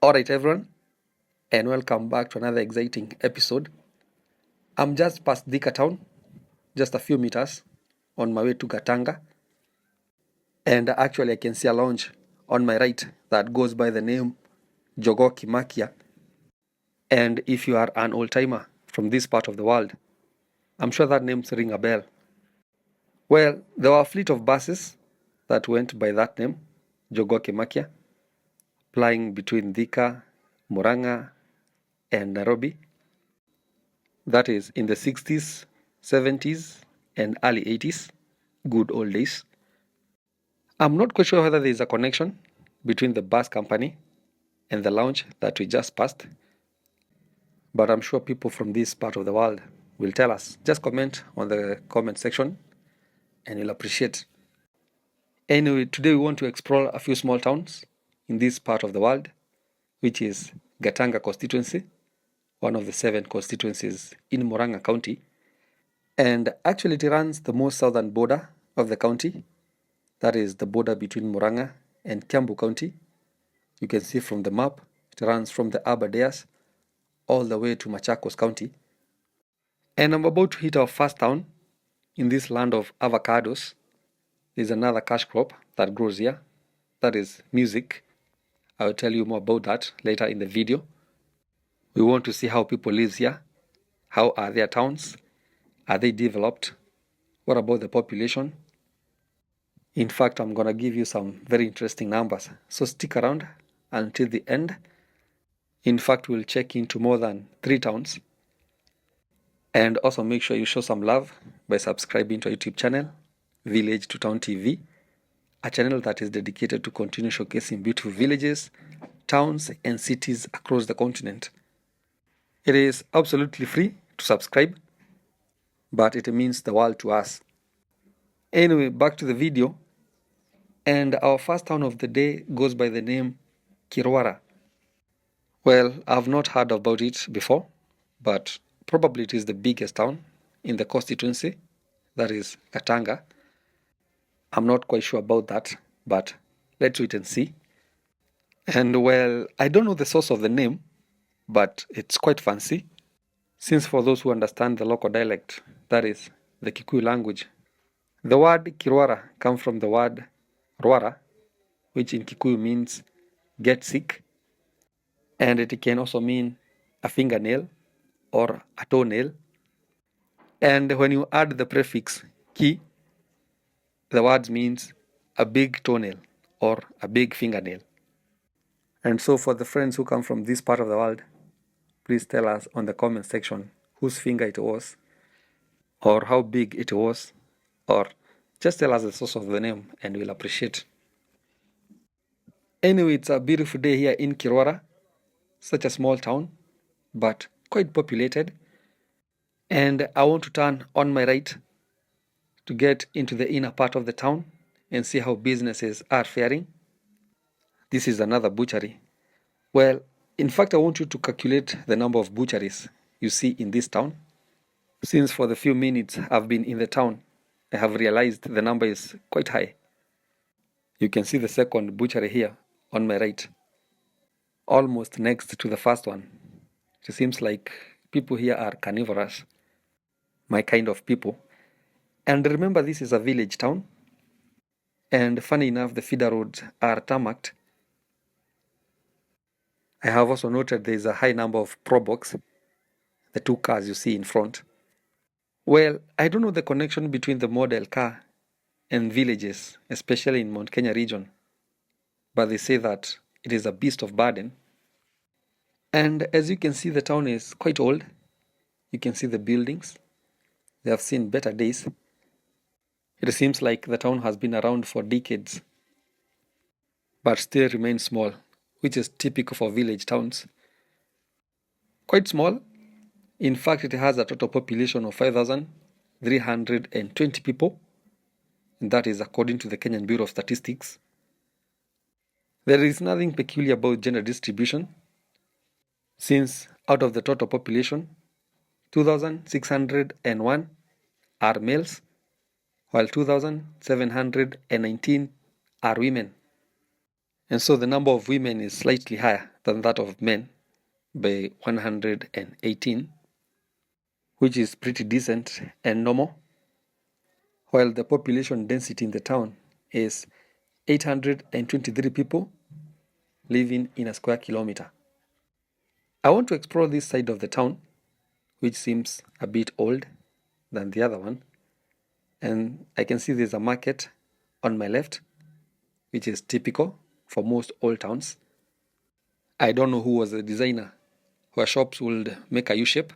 Alright everyone, and welcome back to another exciting episode. I'm just past Thika town, just a few meters on my way to Gatanga, and actually I can see a lounge on my right that goes by the name Jogo Kimakia. And if you are an old-timer from this part of the world, I'm sure that name's ring a bell. Well, there were a fleet of buses that went by that name, Jogo Kimakia, plying between Thika, Murang'a, and Nairobi. That is in the 60s, 70s, and early 80s, good old days. I'm not quite sure whether there is a connection between the bus company and the lounge that we just passed, but I'm sure people from this part of the world will tell us. Just comment on the comment section and you'll appreciate. Anyway, today we want to explore a few small towns in this part of the world, which is Gatanga constituency, one of the 7 constituencies in Murang'a County. And actually it runs the most southern border of the county. That is the border between Murang'a and Kiambu County. You can see from the map, it runs from the Aberdares all the way to Machakos County. And I'm about to hit our first town in this land of avocados. There's another cash crop that grows here. That is music. I will tell you more about that later in the video. We want to see how people live here. How are their towns? Are they developed? What about the population? In fact, I'm going to give you some very interesting numbers. So stick around until the end. In fact, we'll check into more than 3 towns. And also make sure you show some love by subscribing to our YouTube channel, Village to Town TV, a channel that is dedicated to continue showcasing beautiful villages, towns, and cities across the continent. It is absolutely free to subscribe, but it means the world to us. Anyway, back to the video. And our first town of the day goes by the name Kirwara. Well, I've not heard about it before, but probably it is the biggest town in the constituency, that is Gatanga. I'm not quite sure about that, but let's wait and see. And well, I don't know the source of the name, but it's quite fancy. Since for those who understand the local dialect, that is the Kikuyu language, the word Kirwara comes from the word Rwara, which in Kikuyu means get sick, and it can also mean a fingernail or a toenail. And when you add the prefix ki, the word means a big toenail or a big fingernail. And so for the friends who come from this part of the world, please tell us on the comment section whose finger it was, or how big it was, or just tell us the source of the name and we'll appreciate. Anyway, it's a beautiful day here in Kirwara, such a small town, but quite populated. And I want to turn on my right to get into the inner part of the town and see how businesses are faring. This is another butchery. Well, in fact, I want you to calculate the number of butcheries you see in this town. Since for the few minutes I've been in the town, I have realized the number is quite high. You can see the second butchery here on my right, almost next to the first one. It seems like people here are carnivorous, my kind of people. And remember, this is a village town. And funny enough, the feeder roads are tarmacked. I have also noted there is a high number of probox, the 2 cars you see in front. Well, I don't know the connection between the model car and villages, especially in Mount Kenya region, but they say that it is a beast of burden. And as you can see, the town is quite old. You can see the buildings. They have seen better days. It seems like the town has been around for decades, but still remains small, which is typical for village towns. Quite small. In fact, it has a total population of 5,320 people, and that is according to the Kenyan Bureau of Statistics. There is nothing peculiar about gender distribution, since out of the total population, 2,601 are males, while 2,719 are women. And so the number of women is slightly higher than that of men by 118, which is pretty decent and normal, while the population density in the town is 823 people living in a square kilometer. I want to explore this side of the town, which seems a bit old than the other one. And I can see there's a market on my left, which is typical for most old towns. I don't know who was the designer, where shops would make a U-shape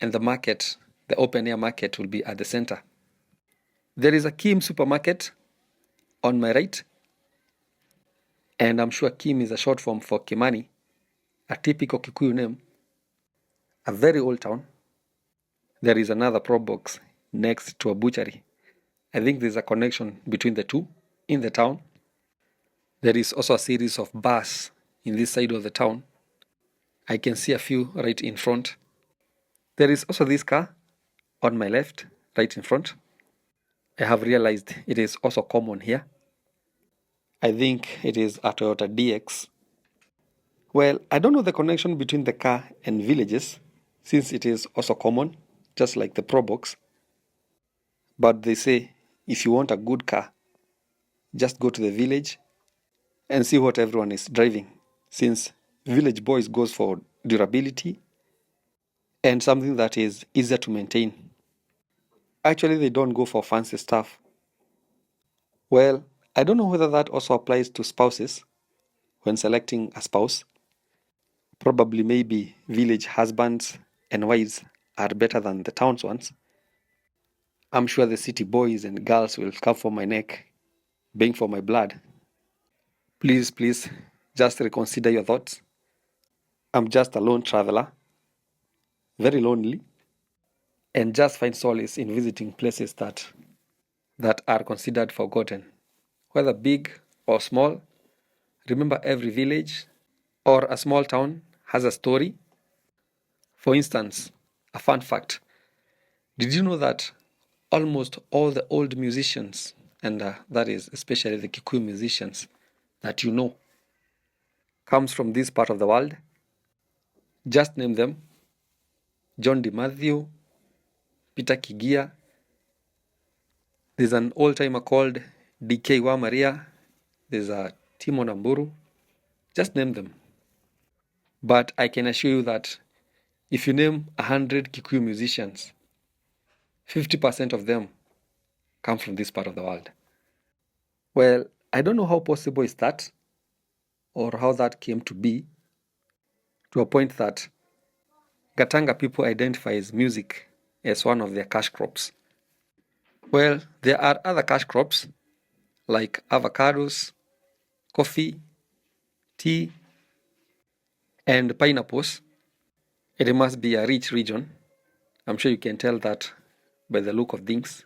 and the market, the open air market, will be at the center. There is a Kim supermarket on my right, and I'm sure Kim is a short form for Kimani, a typical Kikuyu name. A very old town. There is another pro box next to a butchery. I think there's a connection between the two in the town. There is also a series of bars in this side of the town. I can see a few right in front. There is also this car on my left, right in front. I have realized it is also common here. I think it is a Toyota DX. Well, I don't know the connection between the car and villages, since it is also common, just like the Pro Box. But they say if you want a good car, just go to the village and see what everyone is driving, since village boys goes for durability and something that is easier to maintain. Actually, they don't go for fancy stuff. Well, I don't know whether that also applies to spouses when selecting a spouse. Probably maybe village husbands and wives are better than the town's ones. I'm sure the city boys and girls will come for my neck, baying for my blood. Please, just reconsider your thoughts. I'm just a lone traveler, very lonely, and just find solace in visiting places that are considered forgotten. Whether big or small, remember every village or a small town has a story. For instance, a fun fact. Did you know that almost all the old musicians, and that is especially the Kikuyu musicians that you know, comes from this part of the world? Just name them: John DeMathew, Peter Kiggia. There's an old-timer called DK Maria. There's a Timo Namburu. Just name them. But I can assure you that if you name 100 Kikuyu musicians, 50% of them come from this part of the world. Well, I don't know how possible is that, or how that came to be, to a point that Gatanga people identify music as one of their cash crops. Well, there are other cash crops like avocados, coffee, tea, and pineapples. It must be a rich region. I'm sure you can tell that by the look of things,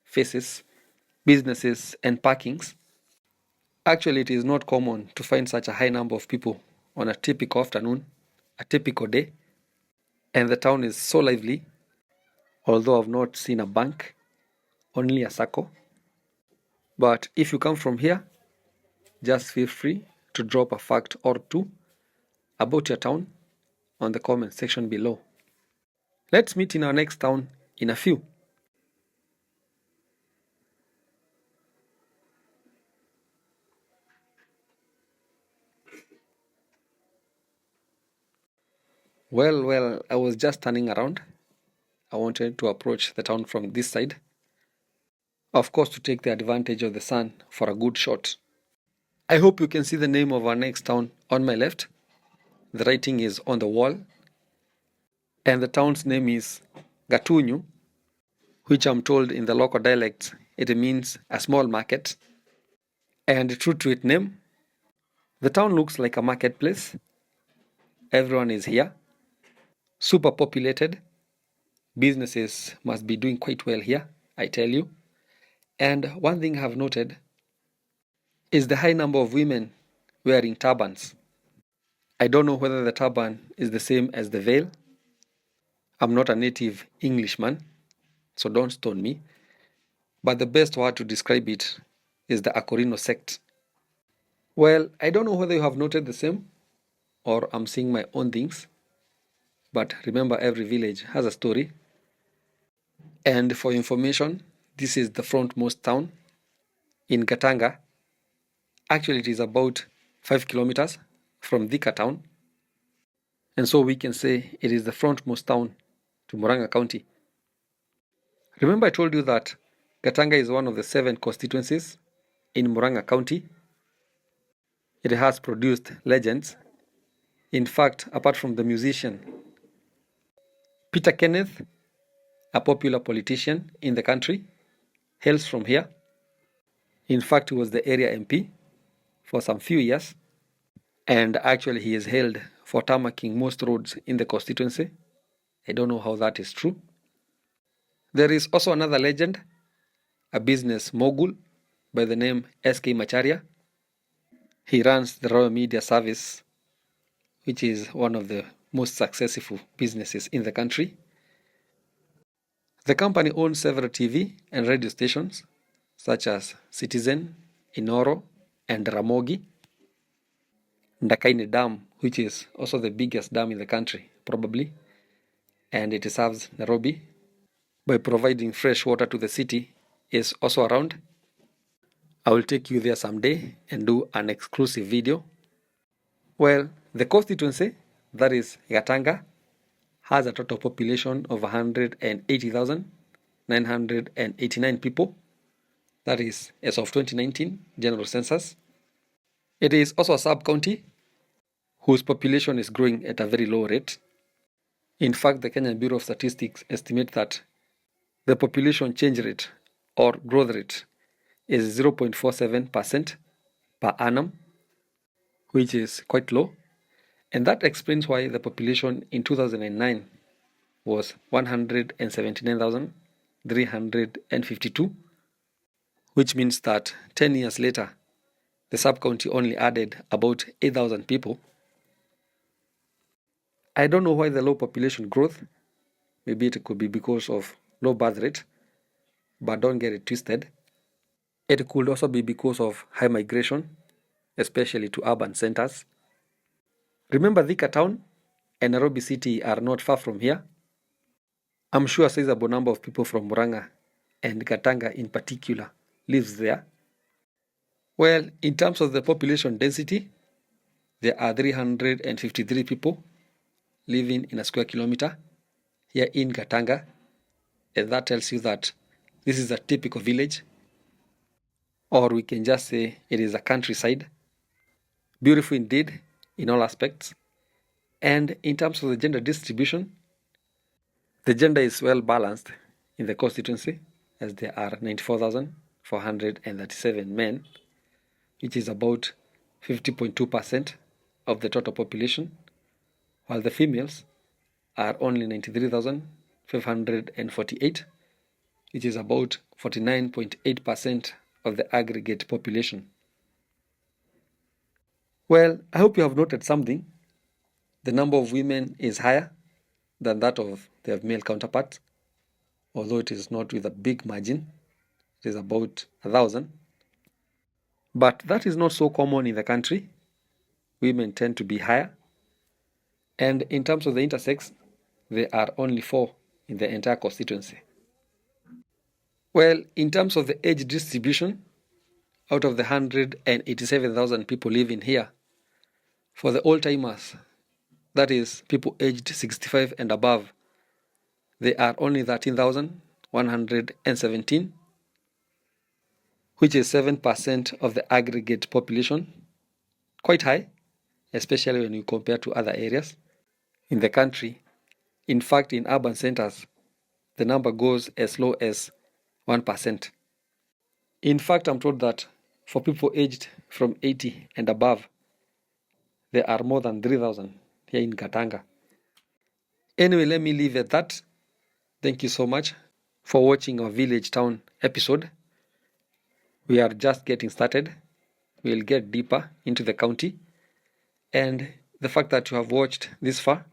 faces, businesses, and parkings. Actually, it is not common to find such a high number of people on a typical afternoon, a typical day, and the town is so lively, although I've not seen a bank, only a circle. But if you come from here, just feel free to drop a fact or two about your town on the comment section below. Let's meet in our next town in a few. Well, I was just turning around. I wanted to approach the town from this side. Of course, to take the advantage of the sun for a good shot. I hope you can see the name of our next town on my left. The writing is on the wall. And the town's name is Gatunyu, which I'm told in the local dialect it means a small market. And true to its name, the town looks like a marketplace. Everyone is here. Super populated. Businesses must be doing quite well here, I tell you. And one thing I've noted is the high number of women wearing turbans. I don't know whether the turban is the same as the veil. I'm not a native Englishman, so don't stone me. But the best word to describe it is the Akorino sect. Well, I don't know whether you have noted the same or I'm seeing my own things, but remember every village has a story. And for information, this is the frontmost town in Gatanga. Actually, it is about 5 kilometers from Thika town. And so we can say it is the frontmost town to Murang'a County. Remember I told you that Gatanga is one of the 7 constituencies in Murang'a County. It has produced legends. In fact, apart from the musician Peter Kenneth, a popular politician in the country, hails from here. In fact, he was the area MP for some few years, and actually he is hailed for tarmacking most roads in the constituency. I don't know how that is true. There is also another legend, a business mogul by the name S.K. Macharia. He runs the Royal Media Service, which is one of the most successful businesses in the country. The company owns several TV and radio stations, such as Citizen, Inoro, and Ramogi. Ndakaini Dam, which is also the biggest dam in the country, probably, and it serves Nairobi by providing fresh water to the city, is also around. I will take you there someday and do an exclusive video. Well, the constituency, that is Gatanga, has a total population of 180,989 people. That is as of 2019 general census. It is also a sub-county whose population is growing at a very low rate. In fact, the Kenyan Bureau of Statistics estimate that the population change rate or growth rate is 0.47% per annum, which is quite low. And that explains why the population in 2009 was 179,352, which means that 10 years later, the sub-county only added about 8,000 people. I don't know why the low population growth. Maybe it could be because of low birth rate, but don't get it twisted. It could also be because of high migration, especially to urban centers. Remember, Thika town and Nairobi city are not far from here. I'm sure a sizable number of people from Murang'a and Gatanga in particular lives there. Well, in terms of the population density, there are 353 people living in a square kilometer here in Gatanga, and that tells you that this is a typical village, or we can just say it is a countryside. Beautiful indeed in all aspects. And in terms of the gender distribution, the gender is well balanced in the constituency, as there are 94,437 men, which is about 50.2% of the total population, while the females are only 93,548, which is about 49.8% of the aggregate population. Well, I hope you have noted something. The number of women is higher than that of their male counterparts, although it is not with a big margin. It is about 1,000. But that is not so common in the country. Women tend to be higher. And in terms of the intersex, there are only 4 in the entire constituency. Well, in terms of the age distribution, out of the 187,000 people living here, for the old-timers, that is people aged 65 and above, there are only 13,117, which is 7% of the aggregate population. Quite high, especially when you compare to other areas in the country. In fact, in urban centers, the number goes as low as 1%. In fact, I'm told that for people aged from 80 and above, there are more than 3,000 here in Gatanga. Anyway, let me leave at that. Thank you so much for watching our village town episode. We are just getting started. We'll get deeper into the county. And the fact that you have watched this far,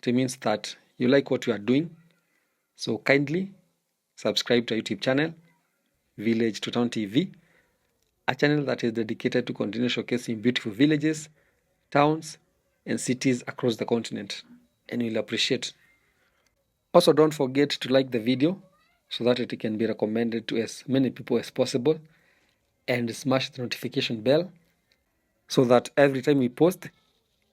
it means that you like what we are doing. So kindly subscribe to our YouTube channel, Village to Town TV. a channel that is dedicated to continue showcasing beautiful villages, towns, and cities across the continent, and we'll appreciate. Also, don't forget to like the video so that it can be recommended to as many people as possible, and smash the notification bell so that every time we post,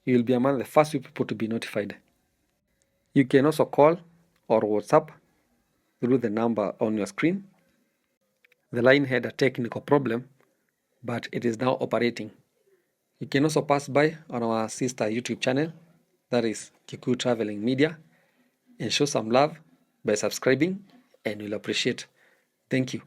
you will be among the first people to be notified. You can also call or WhatsApp through the number on your screen. The line had a technical problem, but it is now operating. You can also pass by on our sister YouTube channel, that is Kikuyu Traveling Media, and show some love by subscribing, and we'll appreciate. Thank you.